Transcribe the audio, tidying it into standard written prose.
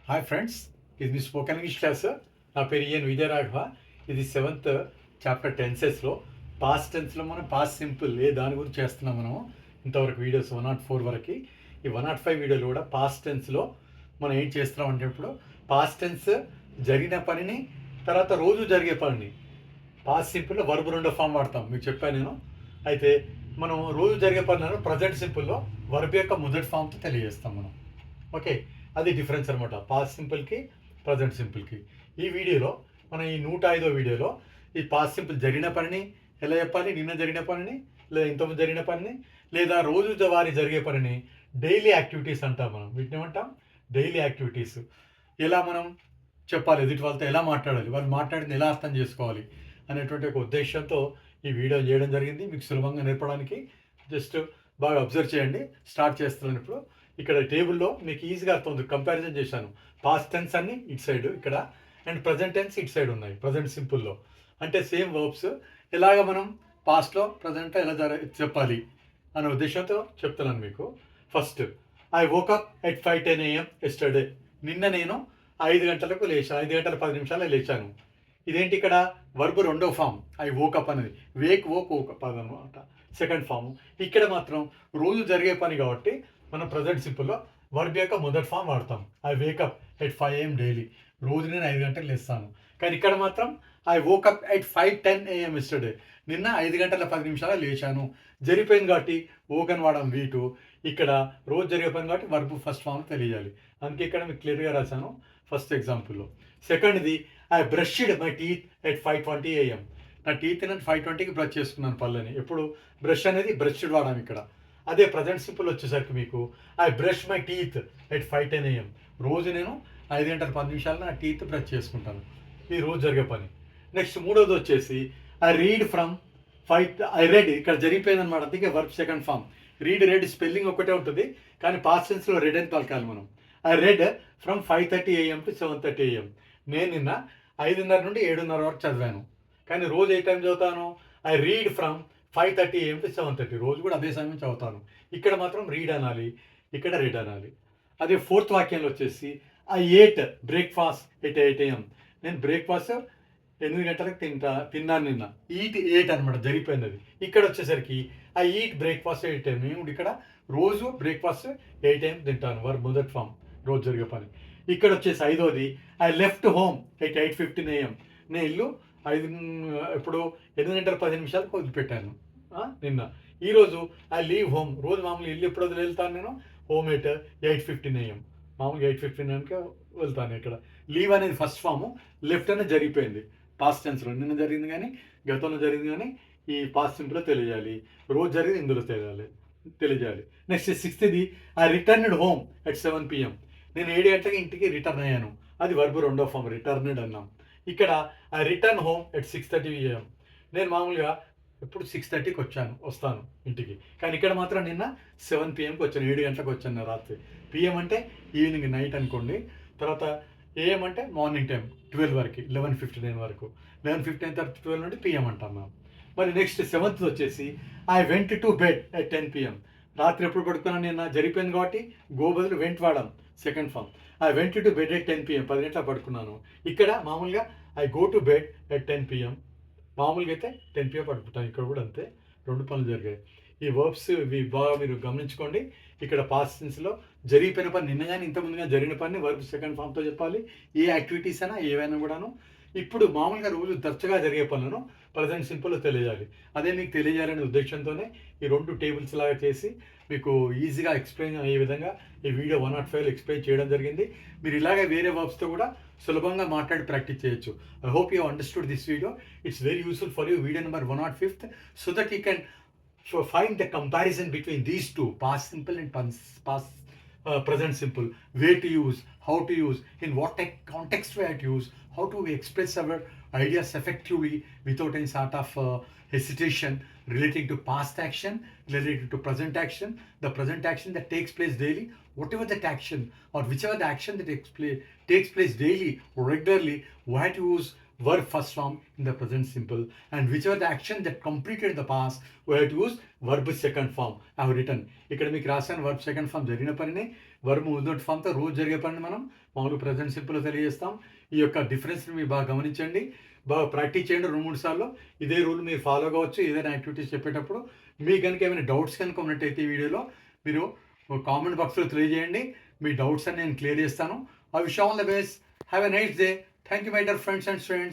Hi friends, ఇది మీ spoken English class. నా పేరు ఈఎన్ విజయరాఘవ. ఇది 7th చాప్టర్ టెన్సెస్లో పాస్ట్ టెన్స్లో మనం పాస్ట్ సింపుల్ దాని గురించి చేస్తున్నాం. మనం ఇంతవరకు వీడియోస్ 104 వరకు. ఈ 105 వీడియోలు కూడా పాస్ట్ టెన్స్లో మనం ఏం చేస్తున్నాం అంటే ఇప్పుడు పాస్ట్ టెన్స్ జరిగిన పనిని తర్వాత రోజు జరిగే పనిని పాస్ట్ సింపుల్లో వర్బ్ రెండో ఫామ్ వాడతాం. మీకు చెప్పాను నేను. అయితే మనం రోజు జరిగే పనులను ప్రజెంట్ సింపుల్లో వర్బ్ యొక్క మొదటి ఫామ్తో తెలియజేస్తాం మనం. ఓకే, అది డిఫరెన్స్ అనమాట పాస్ట్ సింపుల్కి ప్రజెంట్ సింపుల్కి. ఈ వీడియోలో మనం ఈ 105వ వీడియోలో ఈ పాస్ట్ సింపుల్ జరిగిన పనిని ఎలా చెప్పాలి, నిన్న జరిగిన పనిని లేదా ఇంతకుముందు జరిగిన పనిని లేదా రోజు వారి జరిగే పనిని డైలీ యాక్టివిటీస్ అంటాం. మనం వీటిని ఏమంటాం? Daily activities. ఎలా మనం చెప్పాలి, ఎదుటి వాళ్ళతో ఎలా మాట్లాడాలి, వాళ్ళు మాట్లాడింది ఎలా అర్థం చేసుకోవాలి అనేటువంటి ఒక ఉద్దేశంతో ఈ వీడియో చేయడం జరిగింది. మీకు సులభంగా నేర్పడానికి జస్ట్ బాగా అబ్జర్వ్ చేయండి. స్టార్ట్ చేస్తున్నాను ఇప్పుడు. ఇక్కడ టేబుల్లో మీకు ఈజీగా అర్థమవుతుంది. కంపారిజన్ చేశాను. పాస్ట్ టెన్స్ అన్ని ఇటు సైడ్ ఇక్కడ అండ్ ప్రజెంట్ టెన్స్ ఇటు సైడ్ ఉన్నాయి. ప్రజెంట్ సింపుల్లో అంటే సేమ్ వర్బ్స్ ఎలాగ మనం పాస్ట్లో ప్రజెంట్లో ఎలా చెప్పాలి అనే ఉద్దేశంతో చెప్తున్నాను మీకు. First, I woke up at 5:10 AM yesterday. నిన్న నేను 5 గంటలకు లేచాను, 5 గంటల 10 నిమిషాలు లేచాను. ఇదేంటి ఇక్కడ వర్బ్ రెండో ఫామ్. ఐ వోకప్ అనేది వోకప్ అనమాట సెకండ్ ఫామ్. ఇక్కడ మాత్రం రోజు జరిగే పని కాబట్టి మనం ప్రజెంట్ సింపుల్లో వర్బ్ యొక్క మొదటి ఫామ్ వాడతాం. I wake up at 5 AM daily. రోజు నేను 5 గంటలు లేస్తాను. కానీ ఇక్కడ మాత్రం I woke up at 5:10 AM yesterday. నిన్న 5 గంటల 10 నిమిషాలు లేచాను. జరిపోయింది కాబట్టి ఓకన్ వాడడం వీటు. ఇక్కడ రోజు జరిగే పని కాబట్టి వర్బ్ ఫస్ట్ ఫామ్ తెలియాలి. అందుకే ఇక్కడ మీకు క్లియర్గా రాశాను ఫస్ట్ ఎగ్జాంపుల్లో. సెకండ్ది, I brushed my teeth at 5:20 AM. నా టీత్ నేను 5:20కి బ్రష్ చేసుకున్నాను పళ్ళని. ఎప్పుడు బ్రష్ అనేది బ్రష్డ్ వాడాం ఇక్కడ. అదే ప్రజెంట్ సింపుల్ వచ్చేసరికి మీకు I brush my teeth at 5:10 AM. రోజు నేను 5 గంటల 10 నిమిషాలు నా టీత్ బ్రష్ చేసుకుంటాను. ఇది రోజు జరిగే పని. నెక్స్ట్ మూడోది వచ్చేసి I read from I read. ఇక్కడ జరిగిపోయింది అనమాట. అందుకే verb second form. Read spelling ఒకటే ఉంటుంది కానీ పాస్ట్ టెన్స్లో రెడ్ అని పలకాలి మనం. I read from 5:30 AM to 7:30 AM. నేను నిన్న 5:30 నుండి 7:30 వరకు చదివాను. కానీ రోజు ఏ టైం చదువుతాను? I read from 5:30 AM to 7:30. రోజు కూడా అదే సమయం చదువుతాను. ఇక్కడ మాత్రం రీడ్ అనాలి, ఇక్కడ రెడ్ అనాలి. అదే ఫోర్త్ వాక్యంలో వచ్చేసి I ate breakfast at 8 AM. నేను బ్రేక్ఫాస్ట్ 8 గంటలకు తిన్నాను నిన్న. ఈట్ 8 అనమాట, జరిగిపోయింది అది. ఇక్కడ వచ్చేసరికి ఐ ఈట్ బ్రేక్ఫాస్ట్ 8 AM. నేను ఇక్కడ రోజు బ్రేక్ఫాస్ట్ 8 AM తింటాను. వర్బ్ మొదటి ఫామ్, రోజు జరిగే పని. ఇక్కడ వచ్చేసి ఐదోది, I left home at 8:15 AM. నేను ఇల్లు ఇప్పుడు 8 గంటల 10 నిమిషాలకు వదిలిపెట్టాను నిన్న. ఈరోజు ఐ లీవ్ హోమ్. రోజు మామూలు ఇల్లు ఎప్పుడు వెళ్తాను నేను? Home at 8:15 AM. మామూలుగా 8:15 AMకి వెళ్తాను. ఇక్కడ లీవ్ అనేది ఫస్ట్ ఫాము, లెఫ్ట్ అనేది జరిగిపోయింది పాస్ట్ టెన్స్లో. నిన్న జరిగింది కానీ గతంలో జరిగింది కానీ ఈ పాస్ట్ సింపుల్లో తెలియాలి. రోజు జరిగింది ఇందులో తెలియజేయాలి. నెక్స్ట్ సిక్స్త్ది, I returned home at 7 PM. నేను 7 గంటలకి ఇంటికి రిటర్న్ అయ్యాను. అది వర్బ్ రెండో ఫామ్, రిటర్న్డ్ అన్నాం. ఇక్కడ I return home at 6:30 AM. నేను మామూలుగా ఎప్పుడు 6:30కి వస్తాను ఇంటికి. కానీ ఇక్కడ మాత్రం నిన్న 7 PMకి వచ్చాను, 7 గంటలకు వచ్చాను రాత్రి. పిఎం అంటే ఈవినింగ్, నైట్ అనుకోండి. తర్వాత ఏఎం అంటే మార్నింగ్ టైం 12 వరకు, 11:59 వరకు. 11:59 తర్వాత 12 నుండి పిఎం అంటాం మేము. మరి నెక్స్ట్ సెవెంత్ వచ్చేసి I went to bed at 10 PM. రాత్రి ఎప్పుడు పడుకున్నాను నిన్న? జరిగిపోయింది కాబట్టి గో బదులు వెంట్ వాడాం second form. I went to bed at 10 PM. 10 గంటలకు పడుకున్నాను. ఇక్కడ మామూలుగా I go to bed at 10 PM. మామూలుగా అయితే 10 PM పడుకుంటాను. ఇక్కడ కూడా అంతే, రెండు పనులు జరిగాయి. ఈ వర్బ్స్ ఇవి బాగా మీరు గమనించుకోండి. ఇక్కడ పాస్ట్ టెన్స్లో జరిగిపోయిన పని, నిన్న కానీ ఇంత ముందుగా జరిగిన పని వర్బ్ సెకండ్ ఫామ్తో చెప్పాలి. ఏ యాక్టివిటీస్ అయినా ఏవైనా కూడాను. ఇప్పుడు మామూలుగా రోజు తరచుగా జరిగే పనులను ప్రజెంట్ సింపుల్లో తెలియజేయాలి. అదే మీకు తెలియజేయాలనే ఉద్దేశంతోనే ఈ రెండు టేబుల్స్ లాగా చేసి మీకు ఈజీగా ఎక్స్ప్లెయిన్ అయ్యే విధంగా ఈ వీడియో 105లో ఎక్స్ప్లెయిన్ చేయడం జరిగింది. మీరు ఇలాగే వేరే వర్బ్స్తో కూడా సులభంగా మాట్లాడి ప్రాక్టీస్ చేయొచ్చు. I hope you understood this video. It's very useful for you. Video number 105, so that you can find the comparison between these two, past simple and present simple. Way to use, how to use, in what context we have to use, how to express our ideas effectively without any sort of hesitation relating to past action, related to present action, the present action that takes place daily, whatever that action or whichever the action that takes place daily or regularly, we have to use verb first form in the present simple, and whichever the action that completed in the past, we have to use verb second form. I have written ఇక్కడ మీకు రాశాను verb second form జరిగిన పనిని verb ఉన్నట్ ఫామ్తో రోజు జరిగే పనిని మనం మామూలుగా ప్రెజెంట్ సింపుల్లో తెలియజేస్తాం. ఈ యొక్క డిఫరెన్స్ని మీరు బాగా గమనించండి, బాగా ప్రాక్టీస్ చేయండి 2-3 సార్లు. ఇదే రూల్ మీరు ఫాలో కావచ్చు ఏదైనా యాక్టివిటీస్ చెప్పేటప్పుడు. మీకు కనుక ఏమైనా డౌట్స్ కనుక ఉన్నట్టయితే ఈ వీడియోలో మీరు కామెంట్ బాక్స్లో తెలియజేయండి. మీ డౌట్స్ అని నేను క్లియర్ చేస్తాను. I wish all the best. Have a nice day. Thank you my dear friends and students.